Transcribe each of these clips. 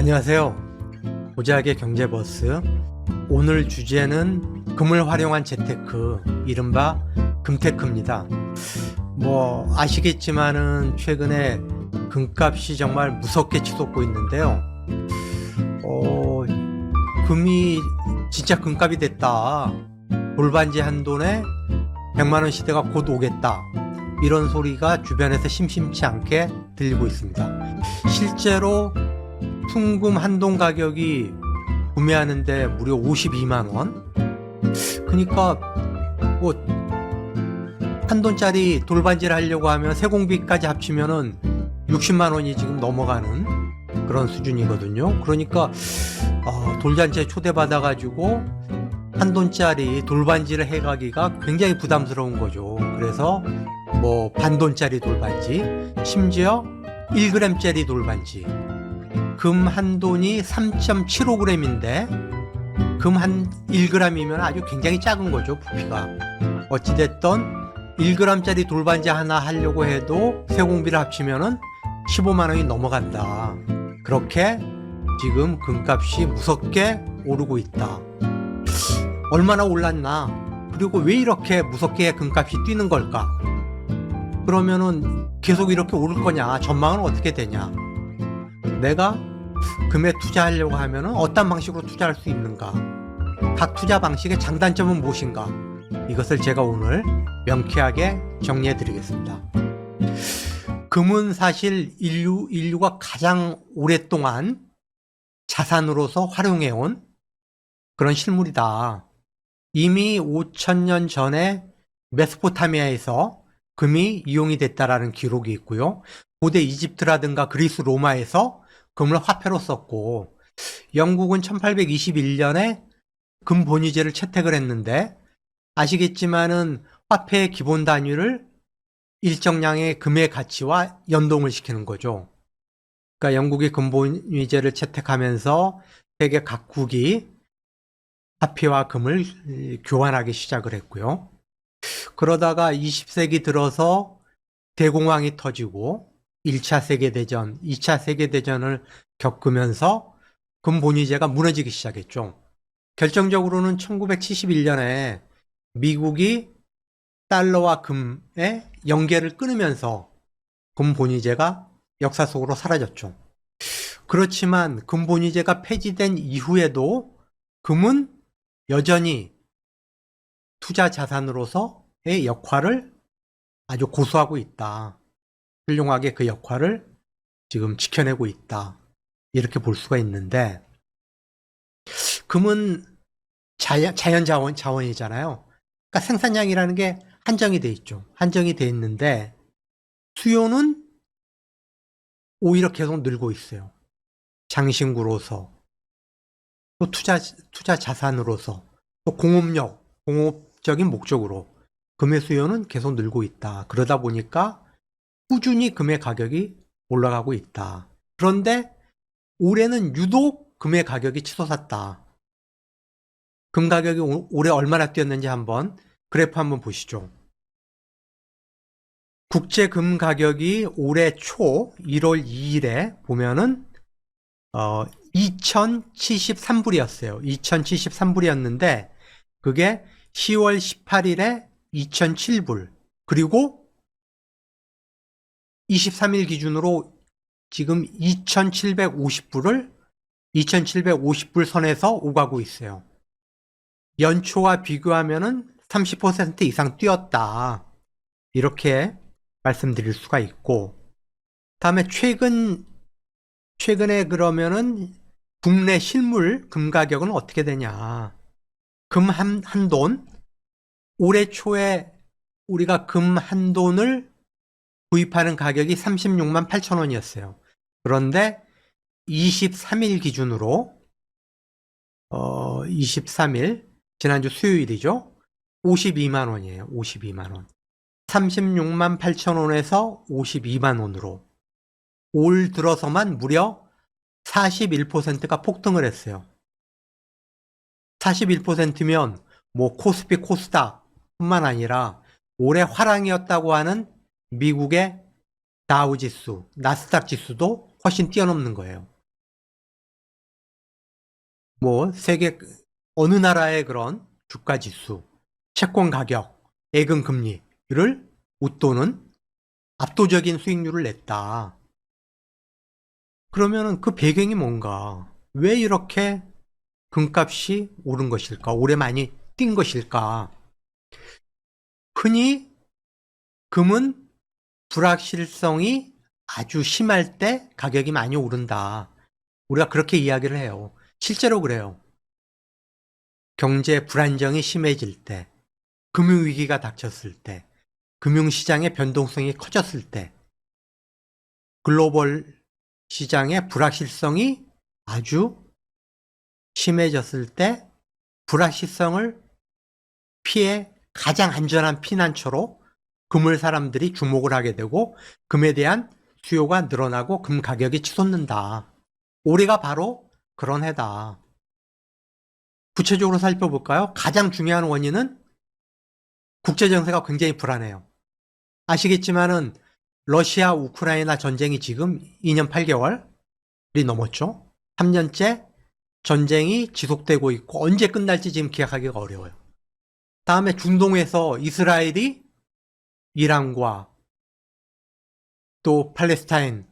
안녕하세요. 보자기의 경제버스. 오늘 주제는 금을 활용한 재테크, 이른바 금테크입니다. 아시겠지만은 최근에 금값이 정말 무섭게 치솟고 있는데요. 금이 진짜 금값이 됐다. 돌반지 한 돈에 100만원 시대가 곧 오겠다. 이런 소리가 주변에서 심심치 않게 들리고 있습니다. 실제로 순금 한 돈 가격이 구매하는데 무려 52만원? 그러니까 한 돈짜리 돌반지를 하려고 하면 세공비까지 합치면은 60만원이 지금 넘어가는 그런 수준이거든요. 그러니까 돌잔치에 초대받아가지고 한 돈짜리 돌반지를 해가기가 굉장히 부담스러운 거죠. 그래서 반돈짜리 돌반지, 심지어 1g짜리 돌반지, 금 한 돈이 3.75g인데 금 한 1g이면 아주 굉장히 작은 거죠, 부피가. 어찌됐든 1g짜리 돌반지 하나 하려고 해도 세공비를 합치면은 15만원이 넘어간다. 그렇게 지금 금값이 무섭게 오르고 있다. 얼마나 올랐나? 그리고 왜 이렇게 무섭게 금값이 뛰는 걸까? 그러면은 계속 이렇게 오를 거냐? 전망은 어떻게 되냐? 내가 금에 투자하려고 하면은 어떤 방식으로 투자할 수 있는가? 각 투자 방식의 장단점은 무엇인가? 이것을 제가 오늘 명쾌하게 정리해 드리겠습니다. 금은 사실 인류가 가장 오랫동안 자산으로서 활용해온 그런 실물이다. 이미 5,000년 전에 메소포타미아에서 금이 이용이 됐다라는 기록이 있고요. 고대 이집트라든가 그리스 로마에서 금을 화폐로 썼고, 영국은 1821년에 금 본위제를 채택을 했는데, 아시겠지만은 화폐의 기본 단위를 일정량의 금의 가치와 연동을 시키는 거죠. 그러니까 영국이 금 본위제를 채택하면서 세계 각국이 화폐와 금을 교환하기 시작을 했고요. 그러다가 20세기 들어서 대공황이 터지고 1차 세계대전, 2차 세계대전을 겪으면서 금 본위제가 무너지기 시작했죠. 결정적으로는 1971년에 미국이 달러와 금의 연계를 끊으면서 금 본위제가 역사 속으로 사라졌죠. 그렇지만 금 본위제가 폐지된 이후에도 금은 여전히 투자 자산으로서의 역할을 아주 고수하고 있다. 훌륭하게 그 역할을 지금 지켜내고 있다. 이렇게 볼 수가 있는데, 금은 자연 자원이잖아요. 그러니까 생산량이라는 게 한정이 돼 있죠. 한정이 돼 있는데 수요는 오히려 계속 늘고 있어요. 장신구로서, 또 투자 자산으로서, 또 공업적인 목적으로 금의 수요는 계속 늘고 있다. 그러다 보니까 꾸준히 금의 가격이 올라가고 있다. 그런데 올해는 유독 금의 가격이 치솟았다. 금 가격이 올해 얼마나 뛰었는지 한번 그래프 한번 보시죠. 국제 금 가격이 올해 초 1월 2일에 보면은 2073불이었어요. 2073불이었는데 그게 10월 18일에 2007불, 그리고 23일 기준으로 지금 2750불 선에서 오가고 있어요. 연초와 비교하면은 30% 이상 뛰었다. 이렇게 말씀드릴 수가 있고, 다음에 최근에 그러면은 국내 실물 금 가격은 어떻게 되냐. 금 한 돈, 올해 초에 우리가 금 한 돈을 구입하는 가격이 36만 8천 원이었어요. 그런데 23일 기준으로 23일 지난주 수요일이죠. 52만 원이에요. 52만 원. 36만 8천 원에서 52만 원으로 올 들어서만 무려 41%가 폭등을 했어요. 41%면 코스피 코스닥 뿐만 아니라 올해 화랑이었다고 하는 미국의 다우지수, 나스닥 지수도 훨씬 뛰어넘는 거예요. 뭐 세계 어느 나라의 그런 주가 지수, 채권 가격, 예금 금리를 웃도는 압도적인 수익률을 냈다. 그러면은 그 배경이 뭔가? 왜 이렇게 금값이 오른 것일까? 올해 많이 뛴 것일까? 흔히 금은 불확실성이 아주 심할 때 가격이 많이 오른다. 우리가 그렇게 이야기를 해요. 실제로 그래요. 경제 불안정이 심해질 때, 금융위기가 닥쳤을 때, 금융시장의 변동성이 커졌을 때, 글로벌 시장의 불확실성이 아주 심해졌을 때, 불확실성을 피해 가장 안전한 피난처로 금을 사람들이 주목을 하게 되고, 금에 대한 수요가 늘어나고 금 가격이 치솟는다. 올해가 바로 그런 해다. 구체적으로 살펴볼까요? 가장 중요한 원인은 국제정세가 굉장히 불안해요. 아시겠지만은 러시아 우크라이나 전쟁이 지금 2년 8개월이 넘었죠. 3년째 전쟁이 지속되고 있고 언제 끝날지 지금 기약하기가 어려워요. 다음에 중동에서 이스라엘이 이란과 또 팔레스타인,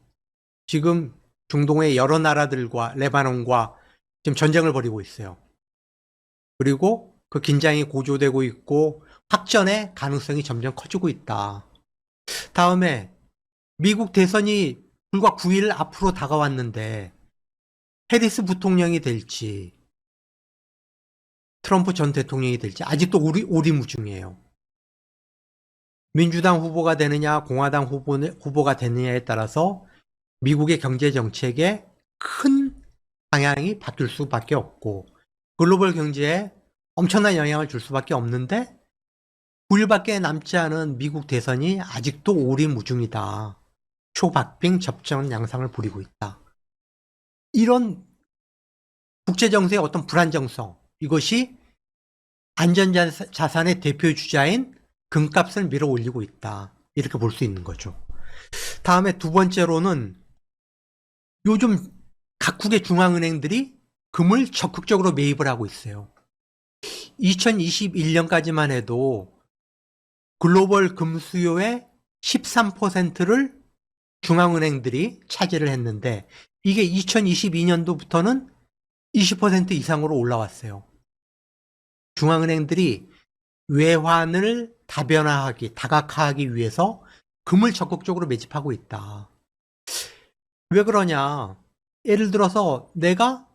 지금 중동의 여러 나라들과 레바논과 지금 전쟁을 벌이고 있어요. 그리고 그 긴장이 고조되고 있고 확전의 가능성이 점점 커지고 있다. 다음에 미국 대선이 불과 9일 앞으로 다가왔는데 해리스 부통령이 될지 트럼프 전 대통령이 될지 아직도 오리무중이에요. 민주당 후보가 되느냐 공화당 후보가 되느냐에 따라서 미국의 경제 정책에 큰 방향이 바뀔 수밖에 없고 글로벌 경제에 엄청난 영향을 줄 수밖에 없는데 9일밖에 남지 않은 미국 대선이 아직도 오리무중이다. 초박빙 접전 양상을 부리고 있다. 이런 국제정세의 어떤 불안정성, 이것이 안전자산의 대표 주자인 금값을 밀어 올리고 있다. 이렇게 볼 수 있는 거죠. 다음에 두 번째로는 요즘 각국의 중앙은행들이 금을 적극적으로 매입을 하고 있어요. 2021년까지만 해도 글로벌 금 수요의 13%를 중앙은행들이 차지를 했는데 이게 2022년도부터는 20% 이상으로 올라왔어요. 중앙은행들이 외환을 다각화하기 위해서 금을 적극적으로 매집하고 있다. 왜 그러냐? 예를 들어서 내가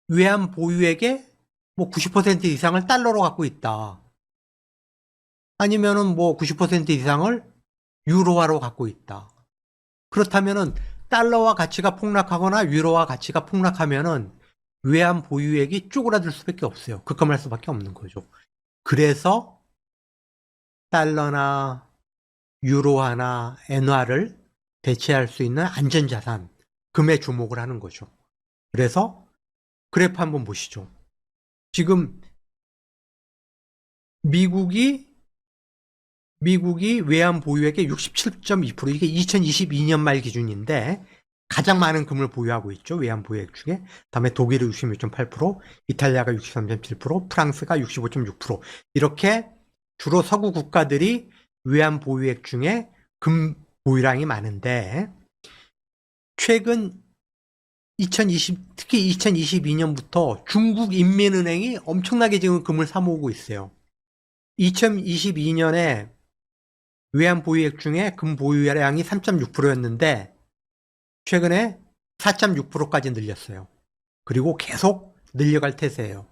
외환 보유액의 뭐 90% 이상을 달러로 갖고 있다. 아니면은 뭐 90% 이상을 유로화로 갖고 있다. 그렇다면은 달러와 가치가 폭락하거나 유로화 가치가 폭락하면은 외환 보유액이 쪼그라들 수밖에 없어요. 급감할 수밖에 없는 거죠. 그래서 달러나 유로화나 엔화를 대체할 수 있는 안전자산, 금에 주목을 하는 거죠. 그래서 그래프 한번 보시죠. 지금 미국이 외환 보유액의 67.2%, 이게 2022년 말 기준인데 가장 많은 금을 보유하고 있죠. 외환 보유액 중에. 다음에 독일이 66.8%, 이탈리아가 63.7%, 프랑스가 65.6%. 이렇게 주로 서구 국가들이 외환 보유액 중에 금 보유량이 많은데 최근 특히 2022년부터 중국 인민은행이 엄청나게 지금 금을 사모으고 있어요. 2022년에 외환 보유액 중에 금 보유량이 3.6%였는데 최근에 4.6%까지 늘렸어요. 그리고 계속 늘려갈 태세예요.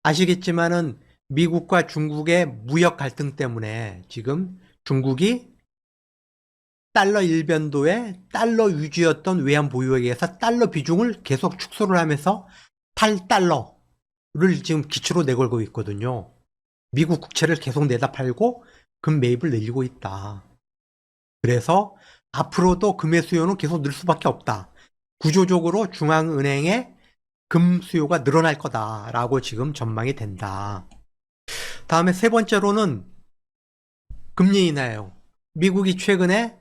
아시겠지만은 미국과 중국의 무역 갈등 때문에 지금 중국이 달러 일변도에 달러 위주였던 외환 보유액에서 달러 비중을 계속 축소를 하면서 8달러를 지금 기초로 내걸고 있거든요. 미국 국채를 계속 내다 팔고 금 매입을 늘리고 있다. 그래서 앞으로도 금의 수요는 계속 늘 수밖에 없다. 구조적으로 중앙은행의 금 수요가 늘어날 거다라고 지금 전망이 된다. 다음에 세 번째로는 금리 인하예요. 미국이 최근에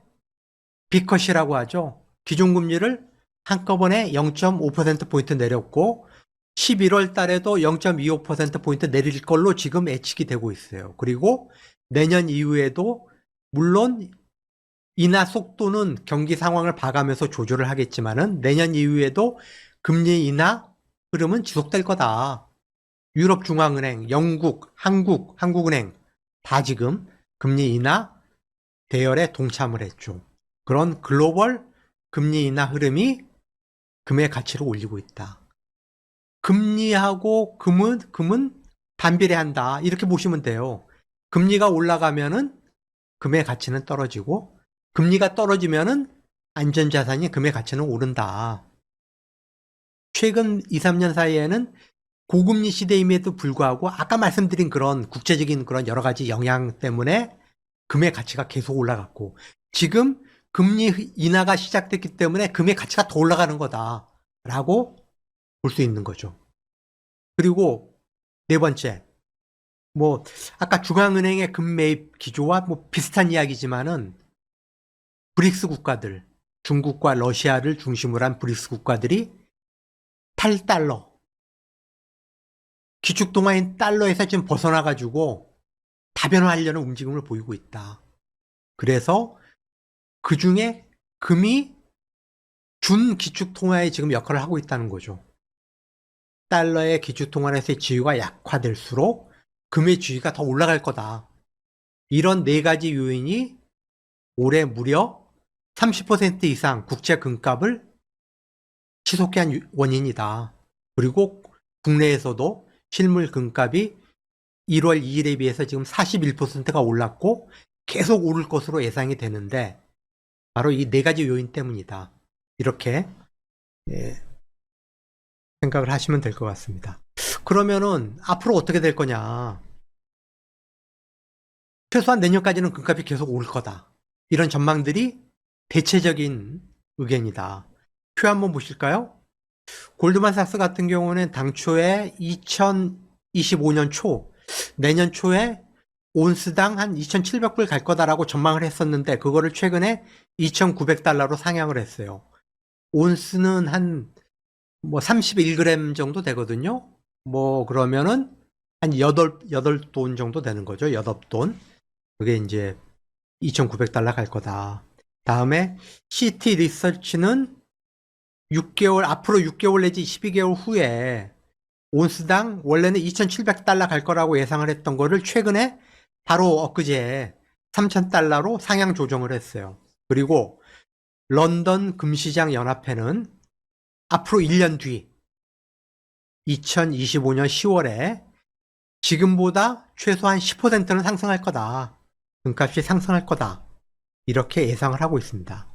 B컷이라고 하죠. 기준금리를 한꺼번에 0.5%포인트 내렸고 11월 달에도 0.25%포인트 내릴 걸로 지금 예측이 되고 있어요. 그리고 내년 이후에도 물론 인하 속도는 경기 상황을 봐가면서 조절을 하겠지만은 내년 이후에도 금리 인하 흐름은 지속될 거다. 유럽중앙은행, 영국, 한국은행 다 지금 금리 인하 대열에 동참을 했죠. 그런 글로벌 금리 인하 흐름이 금의 가치를 올리고 있다. 금리하고 금은 반비례한다. 이렇게 보시면 돼요. 금리가 올라가면은 금의 가치는 떨어지고 금리가 떨어지면은 안전자산이 금의 가치는 오른다. 최근 2, 3년 사이에는 고금리 시대임에도 불구하고 아까 말씀드린 그런 국제적인 그런 여러 가지 영향 때문에 금의 가치가 계속 올라갔고 지금 금리 인하가 시작됐기 때문에 금의 가치가 더 올라가는 거다라고 볼 수 있는 거죠. 그리고 네 번째, 뭐 아까 중앙은행의 금매입 기조와 뭐 비슷한 이야기지만은 브릭스 국가들, 중국과 러시아를 중심으로 한 브릭스 국가들이 8달러, 기축통화인 달러에서 지금 벗어나가지고 다변화하려는 움직임을 보이고 있다. 그래서 그 중에 금이 준 기축통화에 지금 역할을 하고 있다는 거죠. 달러의 기축통화에서의 지위가 약화될수록 금의 지위가 더 올라갈 거다. 이런 네 가지 요인이 올해 무려 30% 이상 국제 금값을 치솟게 한 원인이다. 그리고 국내에서도 실물 금값이 1월 2일에 비해서 지금 41%가 올랐고 계속 오를 것으로 예상이 되는데 바로 이 네 가지 요인 때문이다. 이렇게 생각을 하시면 될 것 같습니다. 그러면은 앞으로 어떻게 될 거냐? 최소한 내년까지는 금값이 계속 오를 거다. 이런 전망들이 대체적인 의견이다. 표 한번 보실까요? 골드만삭스 같은 경우는 당초에 2025년 초, 내년 초에 온스당 한 2,700불 갈 거다라고 전망을 했었는데 그거를 최근에 2,900달러로 상향을 했어요. 온스는 한 뭐 31g 정도 되거든요. 뭐 그러면은 한 8돈 정도 되는 거죠. 8돈. 그게 이제 2,900달러 갈 거다. 다음에 CT 리서치는 6개월, 앞으로 6개월 내지 12개월 후에 온스당 원래는 2,700달러 갈 거라고 예상을 했던 거를 최근에 바로 엊그제 3,000달러로 상향 조정을 했어요. 그리고 런던 금시장 연합회는 앞으로 1년 뒤 2025년 10월에 지금보다 최소한 10%는 상승할 거다. 금값이 상승할 거다. 이렇게 예상을 하고 있습니다.